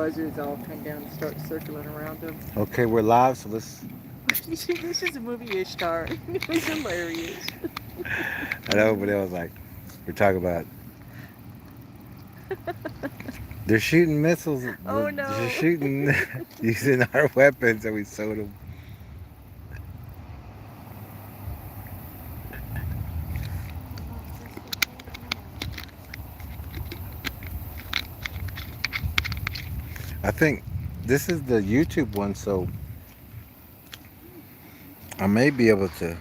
buzzards all come down and start circling around them. Okay, we're live, so let's. This is a movie Ishtar. It was hilarious. I know, but it was like we're talking about. They're shooting missiles. Oh They're no. shooting using our weapons that we sold them. I think this is the YouTube one, so I may be able to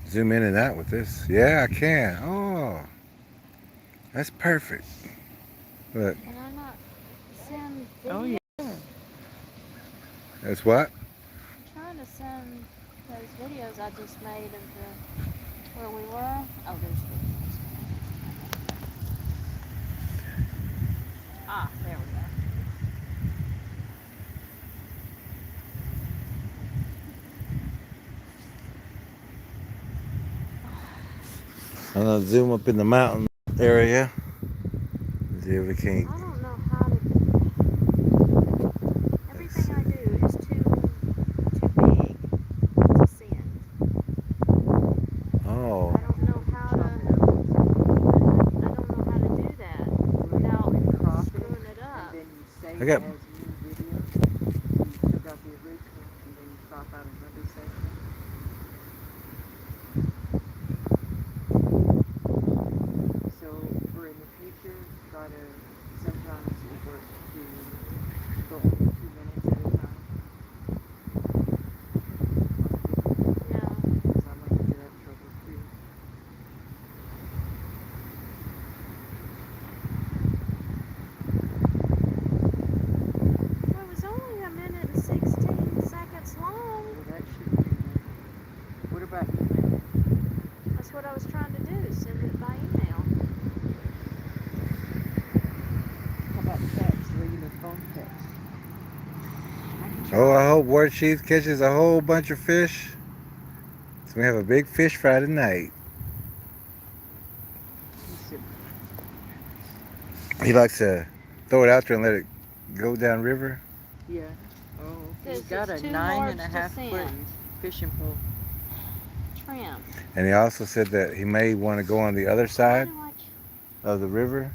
zoom in and out with this. Yeah, I can. Oh, that's perfect. Look, Can I not send Oh video? yeah. that's what? I'm trying to send those videos I just made of where we were. Oh, there's videos. Ah, there we go. I'm gonna zoom up in the mountain area. See if we can. I don't know how to. Let's Everything see. I do is too big to send. Oh, I don't know how to. I don't know how to do that without Crop it, screwing it and up. then you save I it got. as new video. You took out the original, and then you crop out another section. So for in the future, try to sometimes it works to go only 2 minutes at a time Yeah. because I run into that trouble too. Well, it was only a minute and 16 seconds long. Well, that should be enough. What about email? That's what I was trying to do. Send it by email. How about text, regular phone text? I can Oh, I try. hope Warchief catches a whole bunch of fish. So we have a big fish fry tonight. He said, He likes to throw it out there and let it go down river. yeah. Oh, okay. He's Says got a it's too nine large and a to half foot send. fishing pole. Trim. And he also said that he may want to go on the other Why side do I? of the river.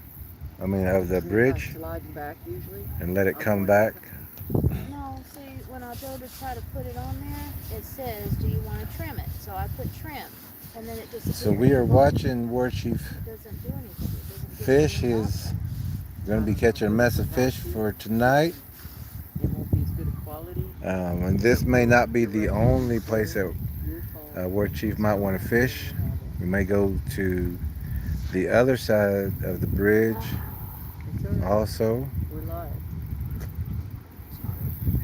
I mean, of the Isn't it like bridge, sliding back usually and let it on come one back. side? No, see, when I go to try to put it on there, it says, do you want to trim it? So I put trim, and then it So disappears. we are watching Warchief It doesn't do anything. It doesn't give fish. me He any is option. going to be I don't know. catching a What if mess you of have fish to? for tonight. It won't be as good a quality. And this So may for not be the directions, only place sir, that your call. Warchief Just might go want to out there and fish. you'll have it. We may go to the other side of the bridge It's all right. also. We're live. Sorry.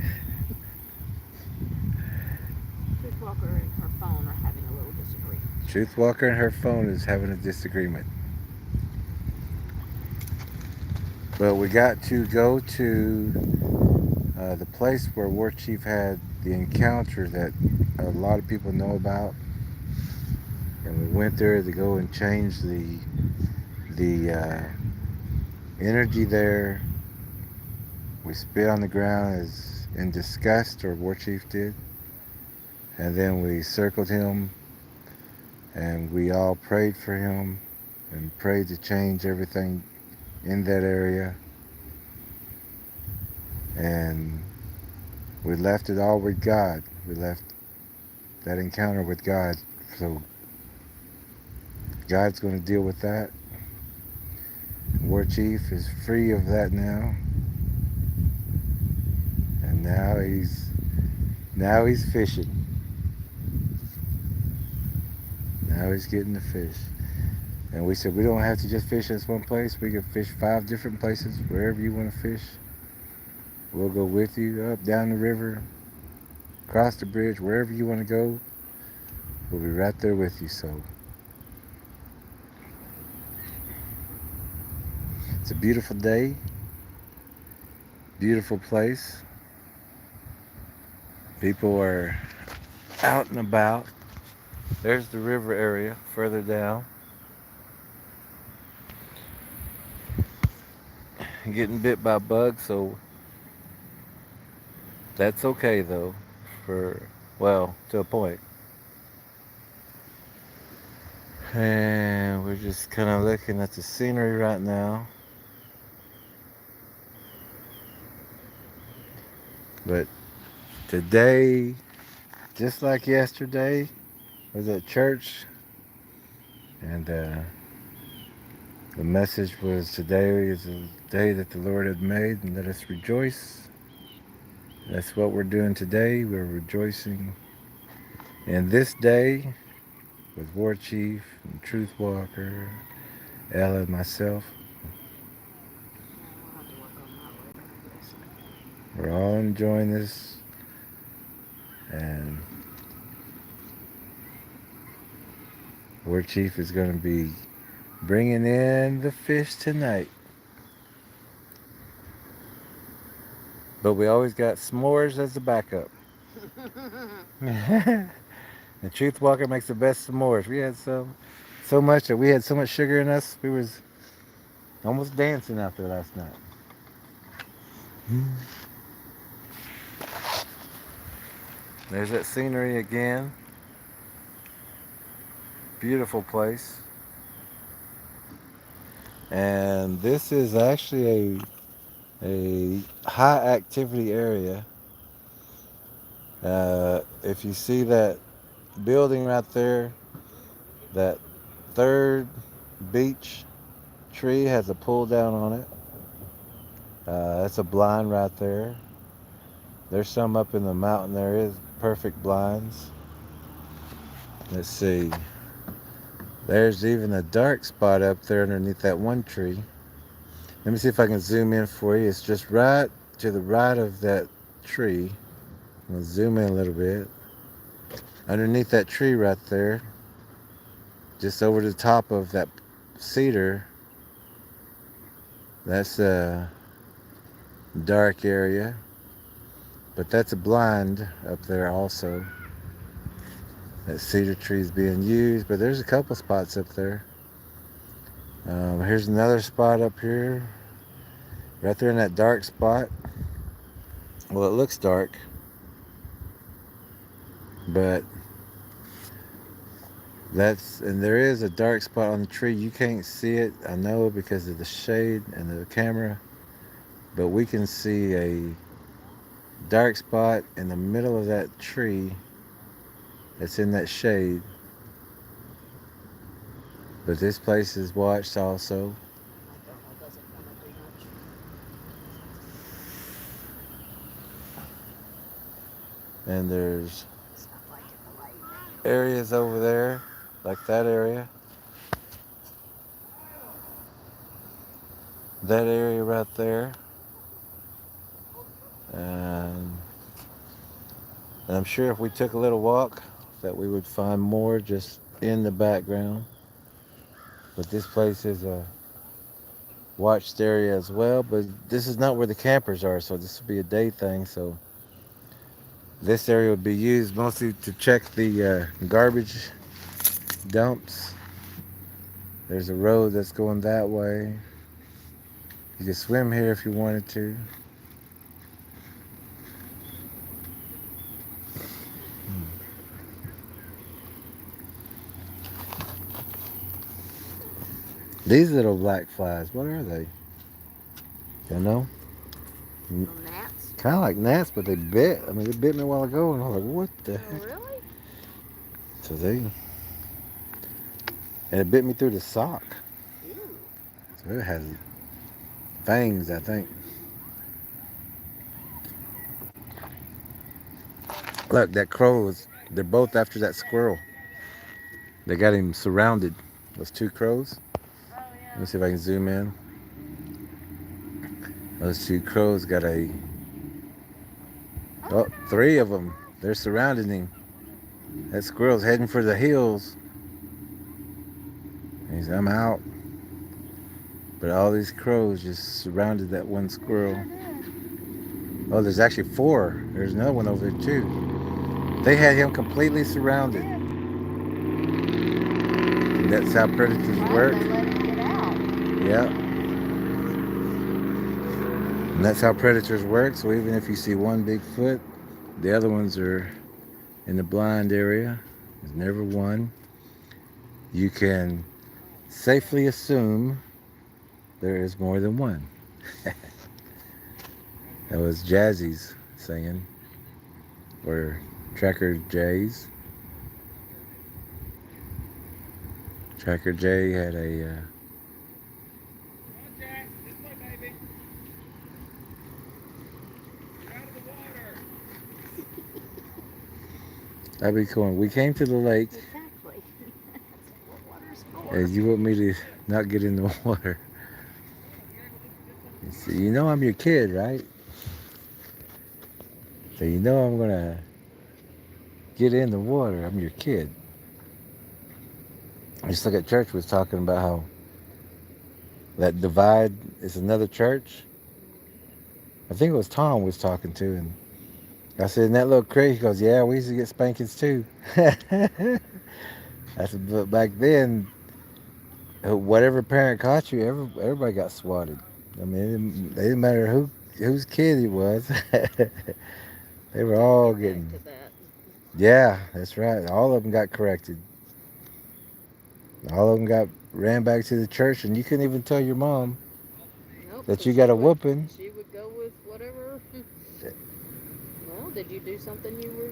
Truth Walker and her phone are having a little disagreement. Truth Walker and her phone is having a disagreement. But we got to go to the place where Warchief had the encounter that a lot of people know about. And we went there to go and change the energy there. We spit on the ground as in disgust, or Warchief did. And then we circled him and we all prayed for him and prayed to change everything in that area. And we left it all with God. We left that encounter with God. So God's going to deal with that. Warchief is free of that now. And now he's fishing. Now he's getting the fish. And we said we don't have to just fish this one place. We can fish 5 different places, wherever you want to fish. We'll go with you up, down the river, across the bridge, wherever you want to go. We'll be right there with you. So it's a beautiful day, beautiful place. People are out and about. There's the river area further down. getting bit by bugs, so that's okay though. For well, to a point. And we're just kind of looking at the scenery right now. But today, just like yesterday, was at church, and the message was today is a day that the Lord had made, and let us rejoice. That's what we're doing today. We're rejoicing in this day with Warchief and Truth Walker, Ella, and myself. Yeah, we'll have to work on that later, I guess. We're all enjoying this, and Warchief is going to be bringing in the fish tonight. But we always got s'mores as the backup. The Truth Walker makes the best s'mores. We had so much that we had so much sugar in us, we was almost dancing out there last night. There's that scenery again. Beautiful place. And this is actually a high activity area. If you see that building right there, that third beech tree has a pull down on it. That's a blind right there. There's some up in the mountain. There is perfect blinds. Let's see. There's even a dark spot up there underneath that one tree. Let me see if I can zoom in for you. It's just right to the right of that tree. I'm going to zoom in a little bit. Underneath that tree right there, just over the top of that cedar, that's a dark area. But that's a blind up there also. That cedar tree is being used, but there's a couple spots up there. Here's another spot up here, right there in that dark spot. Well, it looks dark, but and there is a dark spot on the tree. You can't see it, I know, because of the shade and the camera, but we can see a dark spot in the middle of that tree that's in that shade. But this place is watched also. And there's areas over there, like that area. That area right there. And I'm sure if we took a little walk that we would find more just in the background. But this place is a watched area as well. But this is not where the campers are, so this would be a day thing. So this area would be used mostly to check the garbage dumps. There's a road that's going that way. You could swim here if you wanted to. These little black flies, what are they? You know? Little gnats? Kind of like gnats, but they bit. I mean, they bit me a while ago, and I was like, what the heck? Oh, really? So and it bit me through the sock. Ew. So it has fangs, I think. Look, that crow they're both after that squirrel. They got him surrounded. Those two crows. Oh, yeah. Let me see if I can zoom in. Those two crows got three of them. They're surrounding him. That squirrel's heading for the hills. I'm out. But all these crows just surrounded that one squirrel. Oh, there's actually four. There's another one over there too. They had him completely surrounded. And that's how predators work. They let him get out. Yeah. And that's how predators work. So even if you see one Bigfoot, the other ones are in the blind area. There's never one. You can safely assume there is more than one. That was Jazzy's saying, or Tracker Jay's. Tracker Jay had a that'd be cool. We came to the lake, Exactly. That's what water's for. and you want me to not get in the water. You see, you know I'm your kid, right? So you know I'm gonna get in the water. I'm your kid. Just like at church was talking about how that divide is another church. I think it was Tom was talking to, and I said, in that little creek, he goes, yeah, we used to get spankings too. I said, but back then, whatever parent caught you, everybody got swatted. I mean, it didn't matter whose kid he was. They were all getting. Yeah, that's right. All of them got corrected. All of them ran back to the church, and you couldn't even tell your mom that you got a whooping. She would go with whatever. Well, did you do something you were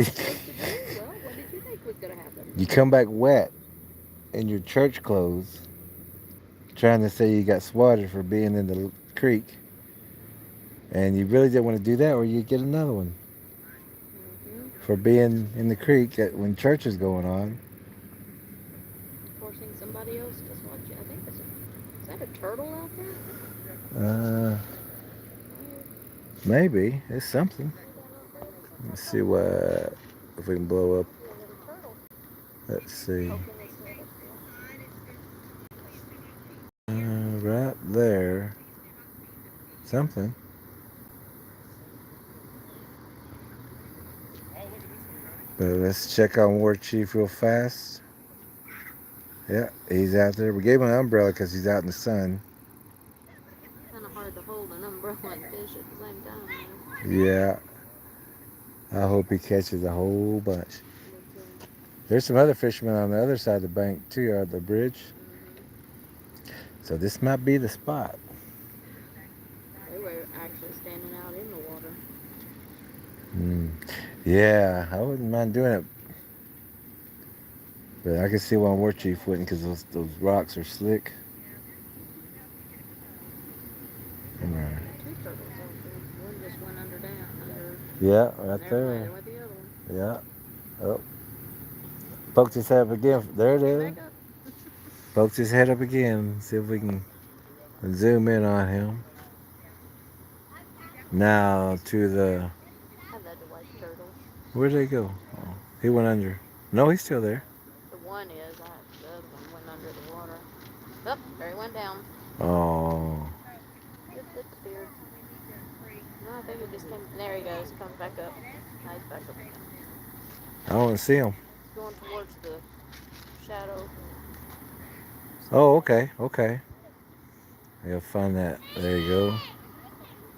supposed to do? Well, what did you think was going to happen? You come back wet in your church clothes, trying to say you got swatted for being in the creek, and you really didn't want to do that, or you get another one for being in the creek when church is going on. Forcing somebody else to swat you. I think is that a turtle out there? Maybe it's something. Let's see if we can blow up. Let's see. Right there. Something. But let's check on Warchief real fast. Yeah, he's out there. We gave him an umbrella because he's out in the sun. Kind of hard to hold an umbrella and fish at the same time. Yeah. I hope he catches a whole bunch. There's some other fishermen on the other side of the bank too, at the bridge. So this might be the spot. They were actually standing out in the water. Yeah, I wouldn't mind doing it. But I can see why Warchief wouldn't, because those rocks are slick. Two turtles out there. One just went under. Yeah, right there. With the other one. Yeah. Oh. Poked his head up again. There it is. Poked his head up again. See if we can zoom in on him. Now to the. I've had to white turtles. Where'd they go? Oh, he went under. No, he's still there. The one is. The other one went under the water. Oh, there he went down. Oh. It disappeared. No, I think it just came. There he goes. Comes back up. Now he's back up again. I don't see him. He's going towards the shadow. Oh, okay. Okay. You'll find that. There you go.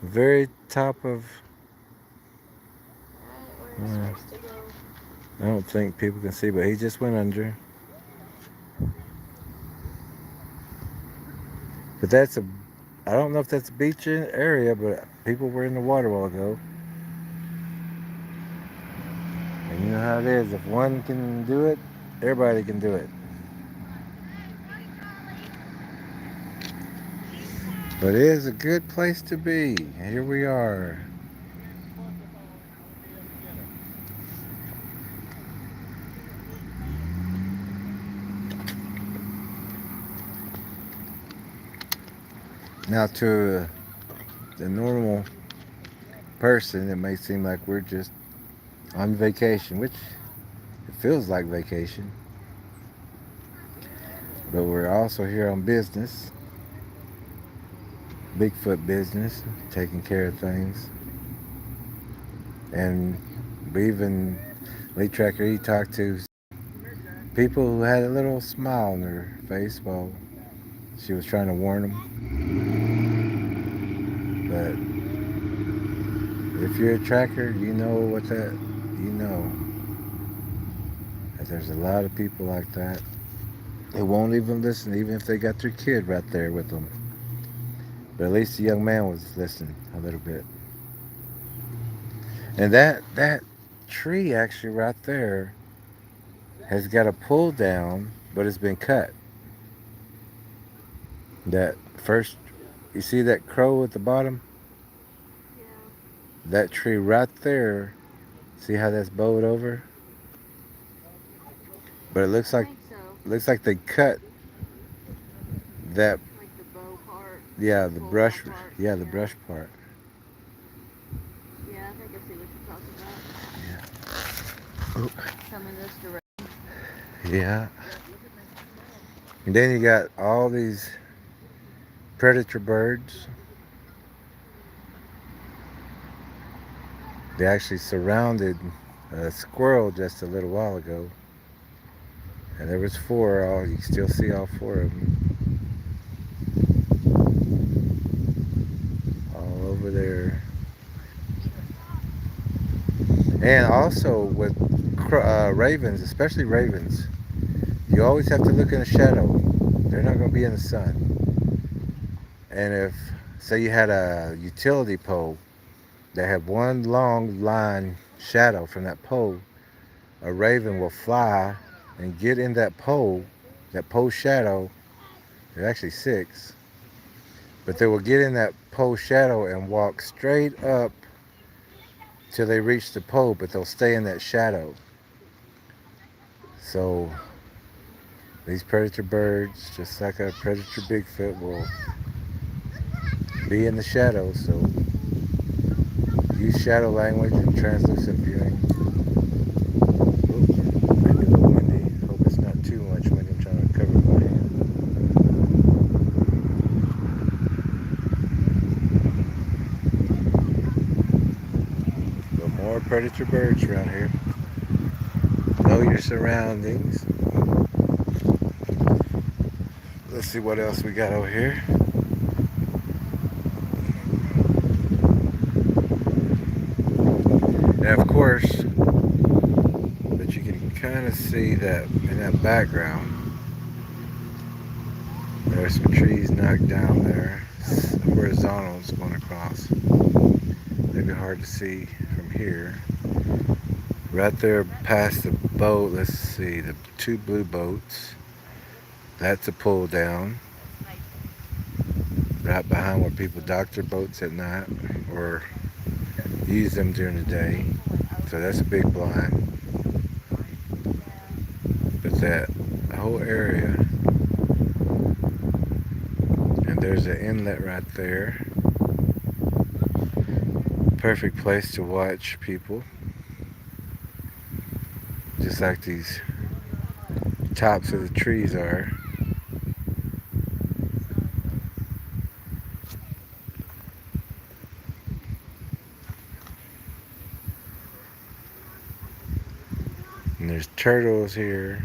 Very top of. Right where he's supposed to go. I don't think people can see, but he just went under. But that's a. I don't know if that's a beach area, but people were in the water a while ago. And you know how it is. If one can do it, everybody can do it. But it is a good place to be. Here we are. Now to the normal person, it may seem like we're just on vacation, which it feels like vacation. But we're also here on business. Bigfoot business, taking care of things. And we even, Lee Tracker, he talked to people who had a little smile on their face while she was trying to warn them. But if you're a tracker, you know what that, you know that there's a lot of people like that. They won't even listen, even if they got their kid right there with them. But at least the young man was listening a little bit. And that tree actually right there has got a pull down, but it's been cut. That first, you see that crow at the bottom? Yeah. That tree right there, see how that's bowed over? But it I think so. looks like they cut that, Like the bow part. yeah, the Pull brush, that part. yeah, the brush part. Yeah, I think I see what you're talking Yeah. about. Coming this direction. Yeah. And then you got all these predator birds. They actually surrounded a squirrel just a little while ago. And there was four, all you can still see all four of them. All over there. And also with ravens, especially ravens, you always have to look in the shadow. They're not going to be in the sun. And if, say you had a utility pole that had one long line shadow from that pole, a raven will fly and get in that pole shadow. There's actually six, but they will get in that pole shadow and walk straight up till they reach the pole, but they'll stay in that shadow. So these predator birds, just like a predator Bigfoot, will be in the shadow. So use shadow language and translucent viewing. Oops, maybe a little windy. Hope it's not too much windy. I'm trying to cover my hand. But more predator birds around here. Know your surroundings. Let's see what else we got over here. And of course, but you can kind of see that in that background, there are some trees knocked down there, horizontals going across. Maybe hard to see from here. Right there past the boat, let's see, the two blue boats. That's a pull down. Right behind where people dock their boats at night or use them during the day. So that's a big blind. But that whole area, and there's an inlet right there. Perfect place to watch people. Just like these tops of the trees are. And there's turtles here.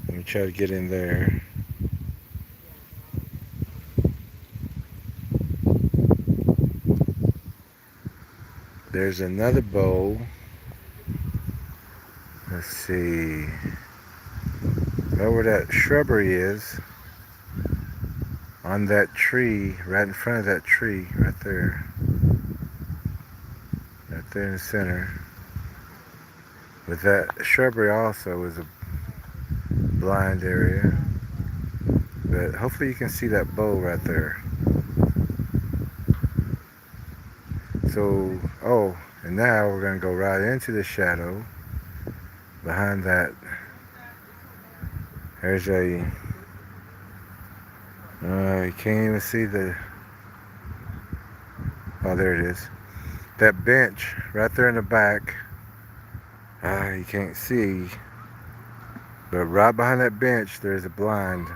Let me try to get in there. There's another bow. Let's see. Right where that shrubbery is, on that tree, right in front of that tree, right there. Right there in the center. But that shrubbery also is a blind area. But hopefully you can see that bow right there. So, oh, and now we're going to go right into the shadow. Behind that, there's a, you can't even see the, oh, there it is. That bench right there in the back, you can't see, but right behind that bench, there's a blind.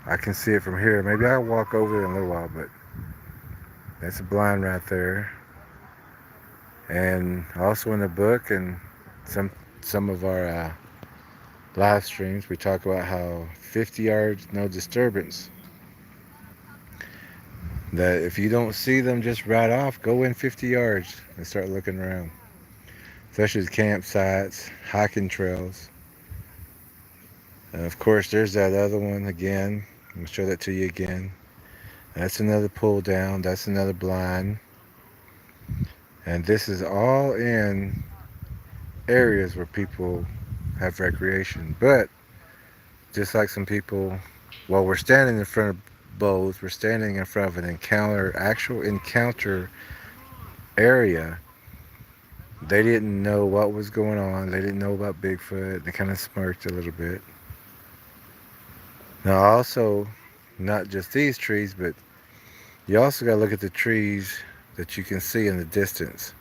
I can see it from here. Maybe I'll walk over it in a little while, but that's a blind right there. And also in the book and some of our live streams, we talk about how 50 yards, no disturbance. that if you don't see them just right off, go in 50 yards and start looking around. Especially campsites, hiking trails. And of course, there's that other one again. I'm going to show that to you again. That's another pull down. That's another blind. And this is all in areas where people have recreation. But just like some people, while we're standing in front of both, we're standing in front of an actual encounter area. They didn't know what was going on. They didn't know about Bigfoot. They kind of smirked a little bit. Now also, not just these trees, but you also got to look at the trees that you can see in the distance,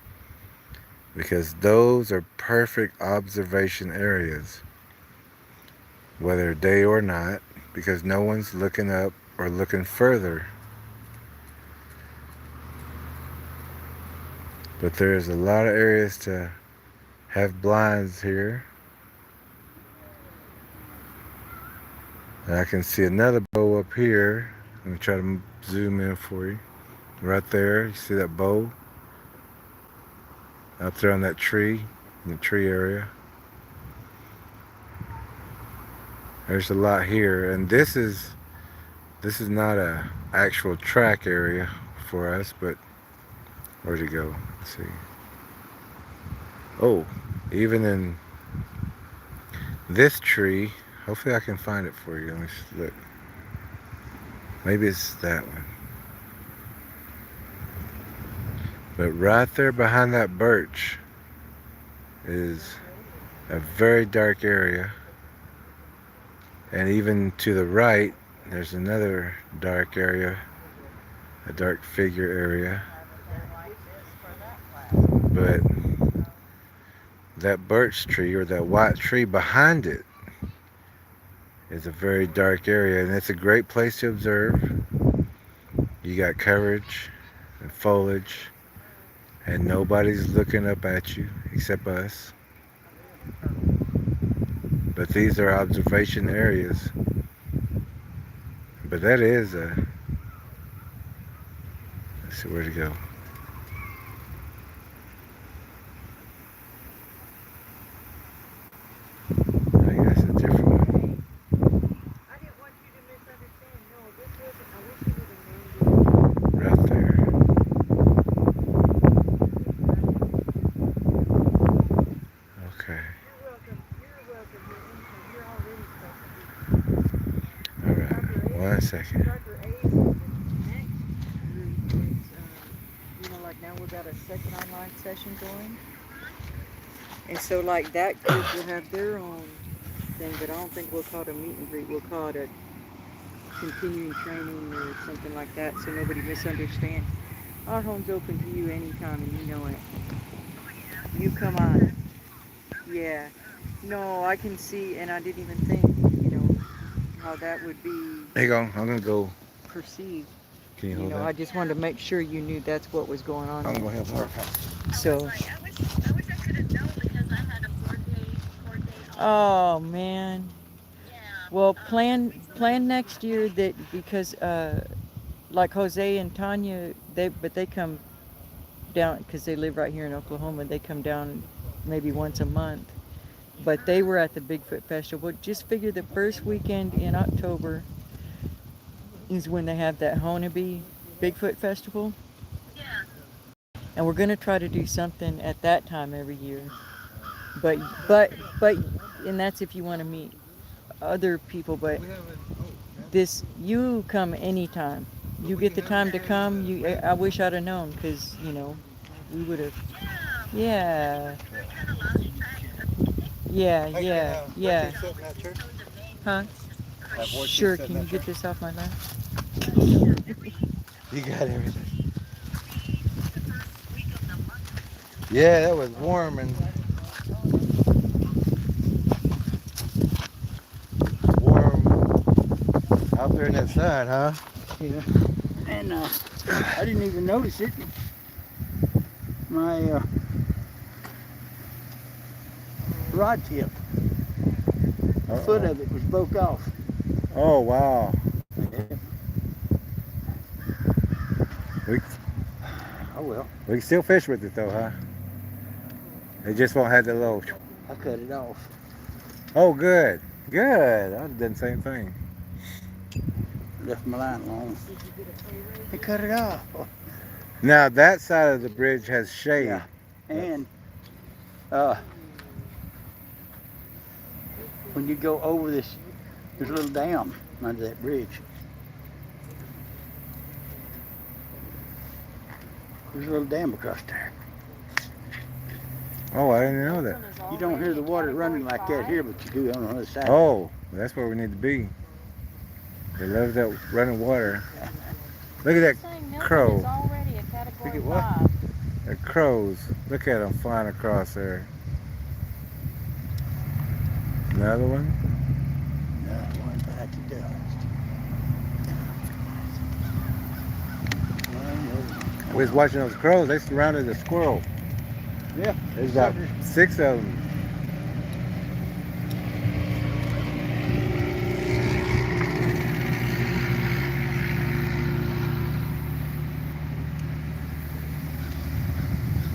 because those are perfect observation areas, whether day or night, because no one's looking up or looking further. But there's a lot of areas to have blinds here. And I can see another bow up here. Let me try to zoom in for you. Right there, you see that bow? Out there on that tree, in the tree area. There's a lot here, and this is not a actual track area for us, but where'd it go? Let's see. Oh, even in this tree, hopefully I can find it for you. Let me look. Maybe it's that one. But right there behind that birch is a very dark area. And even to the right, there's another dark area, a dark figure area. But that birch tree, or that white tree behind it, is a very dark area, and it's a great place to observe. You got coverage and foliage, and nobody's looking up at you except us. But these are observation areas. But that is a, let's see where to go. I think that's a different one. I didn't want you to misunderstand. No, this wasn't. I wish you would have named it. Right there. Okay. You're welcome. You're welcome. You're already supposed to be. All right. 1 second. Dr. A's next group is, like now we've got a second online session going. And so like that group will have their own thing, but I don't think we'll call it a meet and greet. We'll call it a continuing training or something like that, so nobody misunderstands. Our home's open to you anytime, and you know it. You come on. Yeah. No, I can see, and I didn't even think, how that would be There you go. I'm going to go. perceived. Can you hold I that? just wanted to make sure you knew that's what was going on. I'm going to help her. So. I wish I could have known because I had a 4-day. Oh man. Yeah. Well, plan next year that, because like Jose and Tanya, they come down because they live right here in Oklahoma. They come down maybe once a month. But they were at the Bigfoot Festival. Just figure the first weekend in October is when they have that Honebee Bigfoot Festival. Yeah. And we're going to try to do something at that time every year. But, and that's if you want to meet other people. But you come anytime. You get the time to come. I wish I'd have known, because, we would have. Yeah. We're kind of lost track. Yeah. Huh? Sure, can you get this off my lap? You got everything. Yeah, that was warm and warm out there in that sun, huh? Yeah, and I didn't even notice it. My rod tip, the foot of it was broke off. Oh, wow. We, Oh well, we can still fish with it though, huh? It just won't have the little. I cut it off. Oh, good. Good. I done the same thing. Left my line alone. Did you get a pay raise? They cut it off. Now that side of the bridge has shade. Yeah. And when you go over this, there's a little dam under that bridge. There's a little dam across there. Oh, I didn't know that. You don't hear the water running like that here, but you do on the other side. Oh, that's where we need to be. They love that running water. Look at that crow. Is already a category Look at what? 5. The crows. Look at them flying across there. Another one. No, one back it does. We was watching those crows. They surrounded the squirrel. Yeah. There's about 6 of them.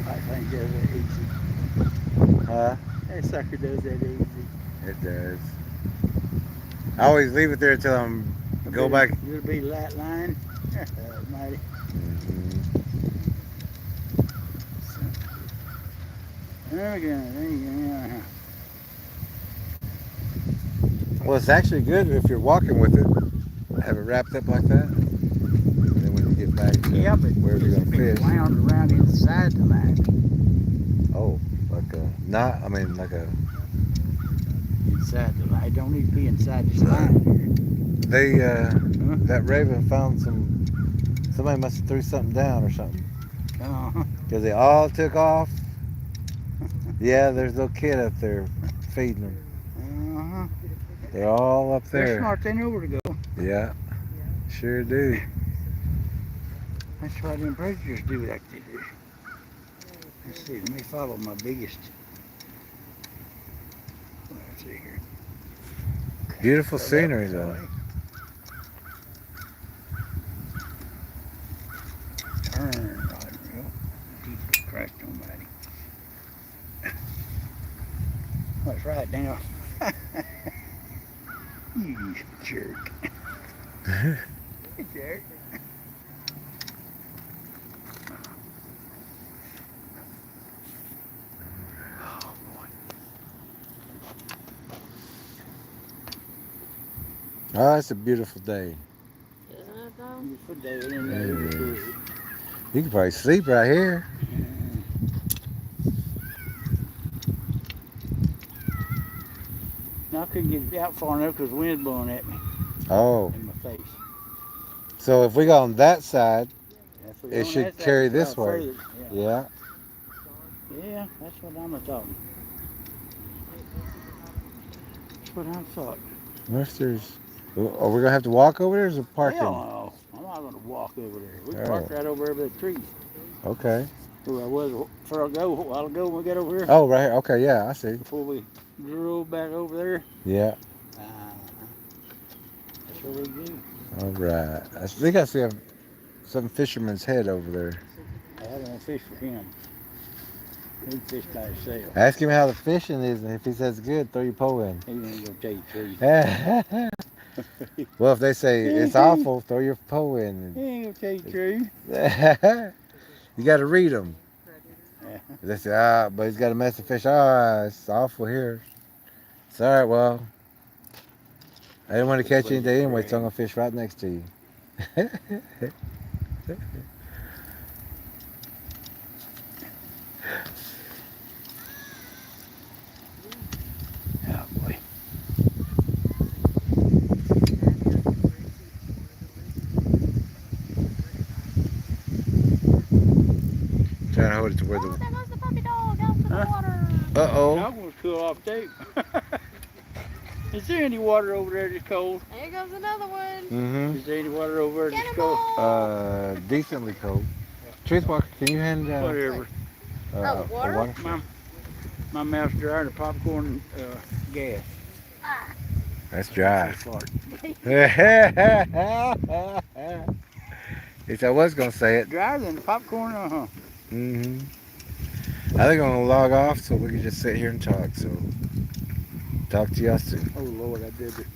I think does that easy. Huh? That sucker does that easy. It does. I always leave it there till I'm go back. It'll be light line. Mighty. There we go. There you go. Well, it's actually good if you're walking with it. Have it wrapped up like that. And then when you get back to Yeah, but wherever you're it's gonna been fish. wound around inside the line. Oh, like a knot. I mean, like a. Inside the line. Don't need to be inside this line They here. that raven found some. Somebody must have threw something down or something. Uh-huh. Because they all took off. Yeah, there's a little kid up there feeding them. Uh-huh. They're all up They're there. smart. They know where to go. Yeah, sure do. That's why them predators do like they do. Let's see. Let me follow my biggest. Let's see here. Okay. Beautiful So that scenery was though. away. Turn right real. Jesus Christ Almighty. That's right now. You jerk. You jerk. Oh boy. Oh, it's a beautiful day. Isn't it though? You put that in there. It is. You can probably sleep right here. Now I couldn't get it out far enough because the wind's blowing at me Oh, in my face. so if we go on that side, If we It go on should that side, carry it's this far way. further. Yeah. yeah. Yeah, that's what I'm thought. That's what I thought. Unless there's, are we gonna have to walk over there? Or is it parking? Hell no. I'm not going to walk over there. We Oh. parked right over there by the tree. Okay. Where I was a while ago when we got over here. Oh, right here. Okay, yeah, I see. Before we drove back over there. Yeah. That's what we do. All right. I think I see some fisherman's head over there. I don't want to fish for him. He fish by himself. Ask him how the fishing is, and if he says good, throw your pole in. He ain't gonna tell you the truth. Well, if they say it's awful, throw your pole in. He ain't gonna tell you the truth. You got to read them. Yeah. They say, but he's got a mess of fish. It's awful here. It's all right, well, I didn't want to catch you today anyway, so I'm going to fish right next to you. Oh boy. Trying to hold it to where Oh, the... there goes the puppy dog out to the Huh? water. Uh-oh. I'm gonna cool off too. Is there any water over there that's cold? There goes another one. Mm-hmm. Is there any water over there Get that's him cold? all. Decently cold. Truth Walker, can you hand Whatever. Oh, water? My mouth's dry and the popcorn gas. That's dry. Fart. If I was gonna say it. Drier than popcorn, Mm-hmm. I think I'm gonna log off so we can just sit here and talk. So talk to y'all soon. Oh Lord, I did it.